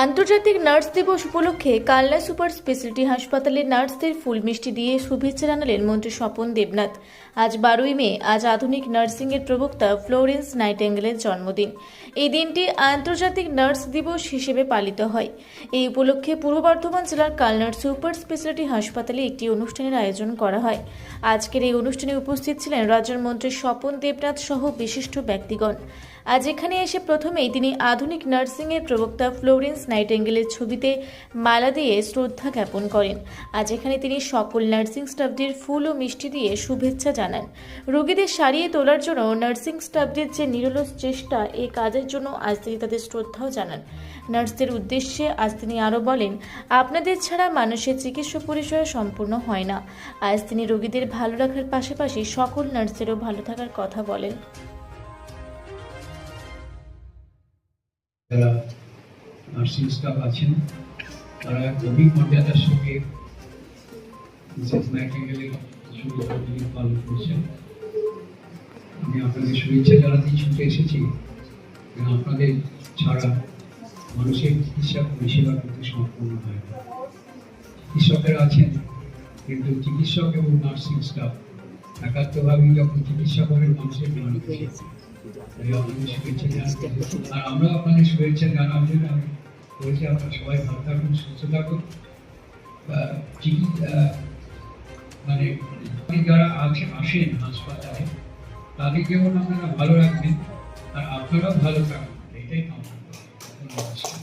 আন্তর্জাতিক নার্স দিবস উপলক্ষে কালনা সুপার স্পেশালিটি হাসপাতালের নার্সদের ফুল মিষ্টি দিয়ে শুভেচ্ছা জানালেন মন্ত্রী স্বপন দেবনাথ। আজ 12ই মে, আজ আধুনিক নার্সিংয়ের প্রবক্তা ফ্লোরেন্স নাইটেঙ্গেলের জন্মদিন। এই দিনটি আন্তর্জাতিক নার্স দিবস হিসেবে পালিত হয়। এই উপলক্ষে পূর্ব বর্ধমান জেলার কালনার সুপার স্পেশালিটি হাসপাতালে একটি অনুষ্ঠানের আয়োজন করা হয়। আজকের এই অনুষ্ঠানে উপস্থিত ছিলেন রাজ্যের মন্ত্রী স্বপন দেবনাথ সহ বিশিষ্ট ব্যক্তিগণ। আজ এখানে এসে প্রথমেই তিনি আধুনিক নার্সিংয়ের প্রবক্তা ফ্লোরেন্স নাইটেঙ্গেলের ছবিতে মালা দিয়ে শ্রদ্ধা জ্ঞাপন করেন। আজ এখানে তিনি সকল নার্সিং স্টাফদের ফুল ও মিষ্টি দিয়ে শুভেচ্ছা জানান। রোগীদের সারিয়ে তোলার জন্য নার্সিং স্টাফদের যে নিরলস চেষ্টা, এই কাজের জন্য আজ তিনি তাদের শ্রদ্ধাও জানান। নার্সদের উদ্দেশ্যে আজ তিনি আরও বলেন, আপনাদের ছাড়া মানুষের চিকিৎসা পরিষেবা সম্পূর্ণ হয় না। আজ তিনি রোগীদের ভালো রাখার পাশাপাশি সকল নার্সেরও ভালো থাকার কথা বলেন। যারা নার্সিং স্টাফ আছেন তারা গভীর মর্যাদার সঙ্গে মিসেস নাইটেঙ্গেলের শুভেচ্ছা পালন করছেন। আমি আপনাদের শুভেচ্ছা জানাতে ছুটে এসেছি, আপনাদের ছাড়া মানুষের চিকিৎসা পরিষেবা কিন্তু সম্পূর্ণ হয় না। চিকিৎসকেরা আছেন, কিন্তু চিকিৎসক এবং নার্সিং স্টাফ একাত্মভাবেই যখন চিকিৎসা করেন মানুষের প্রাণ বাঁচে। আর আমরা আপনাদের শুভেচ্ছা জানার জন্য আমি বলছি, আপনারা সবাই ভালো থাকুন, সুস্থ থাকুন। মানে যারা আসেন হাসপাতালে তাদের যেমন আপনারা ভালো রাখবেন আর আপনারাও ভালো থাকুন, এটাই কামনা করি। নমস্কার।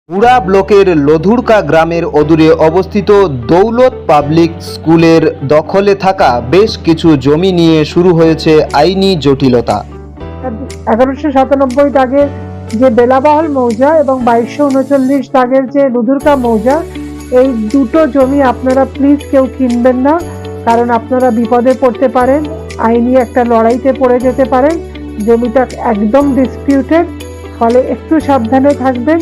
পুরা ব্লকের লধুরকা গ্রামের অদূরে অবস্থিত দৌলত পাবলিক স্কুলের দখলে থাকা বেশ কিছু জমি নিয়ে শুরু হয়েছে আইনি জটিলতা। 1197 দাগের যে বেলাবহল মৌজা এবং 2239 দাগের যে লধুরকা মৌজা, এই দুটো জমি আপনারা প্লিজ কেউ কিনবেন না, কারণ আপনারা বিপদে পড়তে পারেন, আইনি একটা লড়াইতে পড়ে যেতে পারেন। জমিটা একদম ডিসপিউটেড, ফলে একটু সাবধানে থাকবেন।